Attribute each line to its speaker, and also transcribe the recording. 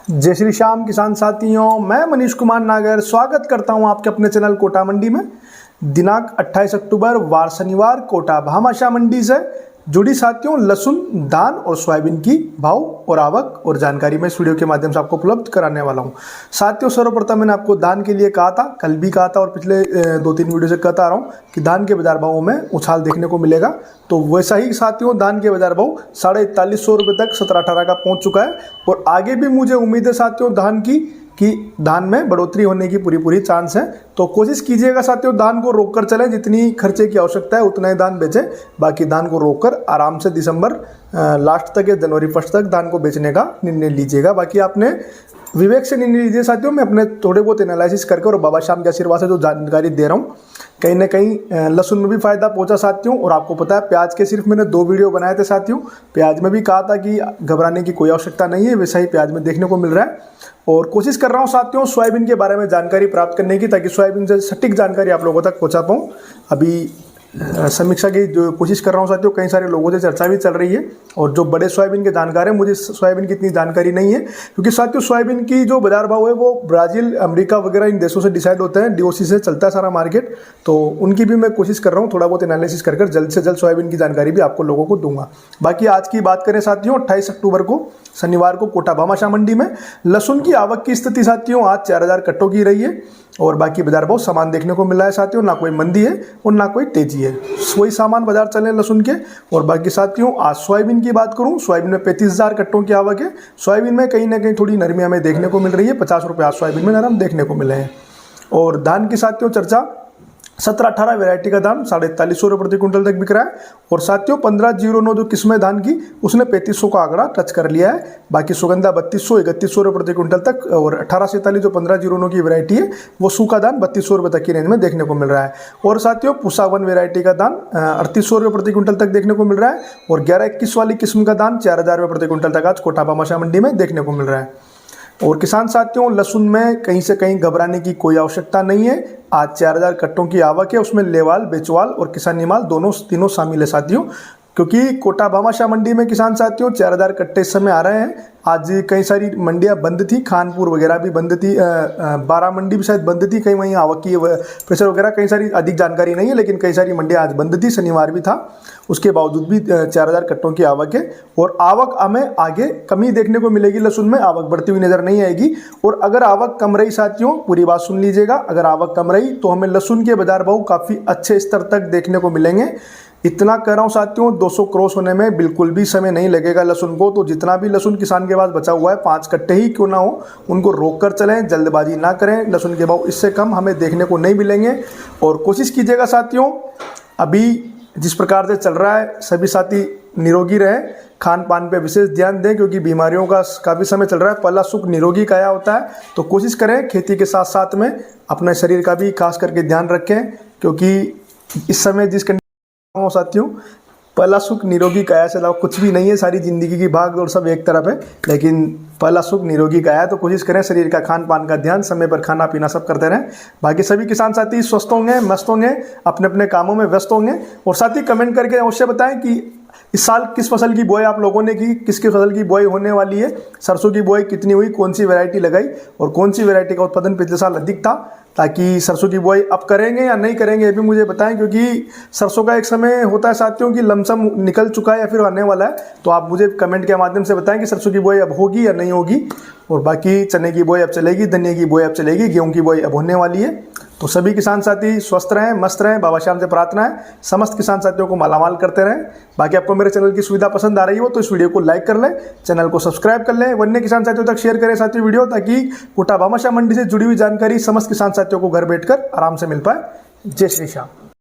Speaker 1: जय श्री श्याम किसान साथियों, मैं मनीष कुमार नागर स्वागत करता हूं आपके अपने चैनल कोटा मंडी में। दिनांक 28 अक्टूबर वार शनिवार कोटा भामाशाह मंडी से जुड़ी साथियों लहसुन, धान और सोयाबीन की भाव और आवक और जानकारी मैं इस वीडियो के माध्यम से आपको उपलब्ध कराने वाला हूं। साथियों सर्वप्रथम मैंने आपको धान के लिए कहा था, कल भी कहा था और पिछले 2-3 वीडियो से कहता आ रहा हूं कि धान के बाजार भावों में उछाल देखने को मिलेगा। तो वैसा ही साथियों धान के बाजार भाव 4150 रुपये तक 17-18 का पहुंच चुका है और आगे भी मुझे उम्मीद है साथियों धान की कि धान में बढ़ोतरी होने की पूरी चांस है। तो कोशिश कीजिएगा साथियों धान को रोककर चलें, जितनी खर्चे की आवश्यकता है उतना ही धान बेचें, बाकी धान को रोककर आराम से दिसंबर लास्ट तक या जनवरी 1 तक धान को बेचने का निर्णय लीजिएगा। बाकी आपने विवेक से निर्णय लीजिए साथियों। मैं अपने थोड़े बहुत एनालिसिस करके और बाबा श्याम के आशीर्वाद से जो जानकारी दे रहा हूँ, कहीं ना कहीं लहसुन में भी फायदा पहुंचा साथियों। और आपको पता है प्याज के सिर्फ मैंने 2 वीडियो बनाए थे साथियों। प्याज में भी कहा था कि घबराने की कोई आवश्यकता नहीं है, वैसा ही प्याज में देखने को मिल रहा है। और कोशिश कर रहा हूं साथियों सोयाबीन के बारे में जानकारी प्राप्त करने की, ताकि सोयाबीन से सटीक जानकारी आप लोगों तक पहुंचा पाऊं। अभी समीक्षा की जो कोशिश कर रहा हूं साथियों, कई सारे लोगों से चर्चा भी चल रही है और जो बड़े सोयाबीन के जानकार हैं, मुझे सोयाबीन की इतनी जानकारी नहीं है, क्योंकि साथियों सोयाबीन की जो बाजार भाव है वो ब्राजील, अमेरिका वगैरह इन देशों से डिसाइड होते हैं। डीओसी से चलता है सारा मार्केट, तो उनकी भी मैं कोशिश कर रहा हूँ थोड़ा बहुत एनालिसिस कर जल्द से जल्द सोयाबीन की जानकारी भी आपको लोगों को दूंगा। बाकी आज की बात करें साथियों, 28 अक्टूबर को शनिवार को कोटा भामाशाह मंडी में लहसुन की आवक की स्थिति साथियों आज 4000 कट्टों की रही है और बाकी बाजार बहुत सामान देखने को मिला है साथियों। ना कोई मंदी है और ना कोई तेजी है, वही सामान बाजार चले लहसुन के। और बाकी साथियों आज सोयाबीन की बात करूं, सोयाबीन में 35,000 कट्टों की आवक है। सोयाबीन में कहीं ना कहीं थोड़ी नरमी हमें देखने को मिल रही है, 50 रुपये आज सोयाबीन में नरम देखने को मिले हैं। और धान की साथियों चर्चा 17-18 वैरायटी का धान 4150 रुपये प्रति क्विंटल तक बिक रहा है। और साथियों 1509 जो किस्म है धान की उसने 3500 का आंकड़ा टच कर लिया है। बाकी सुगंधा 3200-3100 रुपये प्रति क्विंटल तक और 1847 जो 1509 की वैरायटी है वो सूखा धान 3200 रुपये तक की रेंज में देखने को मिल रहा है। और साथियों पूसा 1 वैरायटी का धान 3800 रुपये प्रति क्विंटल तक देखने को मिल रहा है और 1121 वाली किस्म का धान 4000 रुपये प्रति क्विंटल तक आज कोटा भामाशाह मंडी में देखने को मिल रहा है। और किसान साथियों लहसुन में कहीं से कहीं घबराने की कोई आवश्यकता नहीं है। आज 4000 कट्टों की आवक है, उसमें लेवाल, बेचवाल और किसानी माल तीनों शामिल है साथियों। क्योंकि कोटा भामाशाह मंडी में किसान साथियों 4000 कट्टे इस समय आ रहे हैं। आज कई सारी मंडियां बंद थी, खानपुर वगैरह भी बंद थी, 12 मंडी भी शायद बंद थी, कहीं वहीं आवक की प्रेशर वगैरह कई सारी अधिक जानकारी नहीं है, लेकिन कई सारी मंडियां आज बंद थी, शनिवार भी था। उसके बावजूद भी 4000 कट्टों की आवक है और आवक हमें आगे कमी देखने को मिलेगी। लहसुन में आवक बढ़ती हुई नजर नहीं आएगी। और अगर आवक कम रही साथियों, पूरी बात सुन लीजिएगा, अगर आवक कम रही तो हमें लहसुन के बाजार भाव काफ़ी अच्छे स्तर तक देखने को मिलेंगे। इतना कह रहा हूँ साथियों 200 क्रॉस होने में बिल्कुल भी समय नहीं लगेगा लहसुन को। तो जितना भी लहसुन किसान के पास बचा हुआ है, 5 कट्टे ही क्यों ना हो, उनको रोक कर चलें, जल्दबाजी ना करें। लहसुन के भाव इससे कम हमें देखने को नहीं मिलेंगे। और कोशिश कीजिएगा साथियों, अभी जिस प्रकार से चल रहा है सभी साथी निरोगी रहें, खान पान पे विशेष ध्यान दें, क्योंकि बीमारियों का काफ़ी समय चल रहा है। पहला सुख निरोगी काया होता है, तो कोशिश करें खेती के साथ साथ में अपने शरीर का भी खास करके ध्यान रखें, क्योंकि इस समय जिस साथियों पहला सुख निरोगी काया से अलावा कुछ भी नहीं है। सारी जिंदगी की भाग दौड़ सब एक तरफ है, लेकिन पहला सुख निरोगी काया है। तो कोशिश करें शरीर का खान पान का ध्यान, समय पर खाना पीना सब करते रहें। बाकी सभी किसान साथी स्वस्थ होंगे, मस्त होंगे, अपने अपने कामों में व्यस्त होंगे। और साथ ही कमेंट करके अवश्य बताएं कि इस साल किस फसल की बुआई आप लोगों ने की, किसकी फसल की बुआई होने वाली है, सरसों की बुआई कितनी हुई, कौन सी वैरायटी लगाई और कौन सी वैरायटी का उत्पादन पिछले साल अधिक था। ताकि सरसों की बुआई अब करेंगे या नहीं करेंगे ये भी मुझे बताएं, क्योंकि सरसों का एक समय होता है साथियों कि लमसम निकल चुका है या फिर आने वाला है। तो आप मुझे कमेंट के माध्यम से बताएं कि सरसों की बुआई अब होगी या नहीं होगी। और बाकी चने की बुआई अब चलेगी, धनिया की बुआई अब चलेगी, गेहूं की बुआई अब होने वाली है। तो सभी किसान साथी स्वस्थ रहें, मस्त रहें, बाबा श्याम से प्रार्थना है समस्त किसान साथियों को मालामाल करते रहें। बाकी आपको मेरे चैनल की सुविधा पसंद आ रही हो तो इस वीडियो को लाइक कर लें, चैनल को सब्सक्राइब कर लें, वन्य किसान साथियों तक शेयर करें साथियों वीडियो, ताकि कोटा भामाशाह मंडी से जुड़ी हुई जानकारी समस्त किसान साथियों को घर बैठकर आराम से मिल पाए। जय श्री श्याम।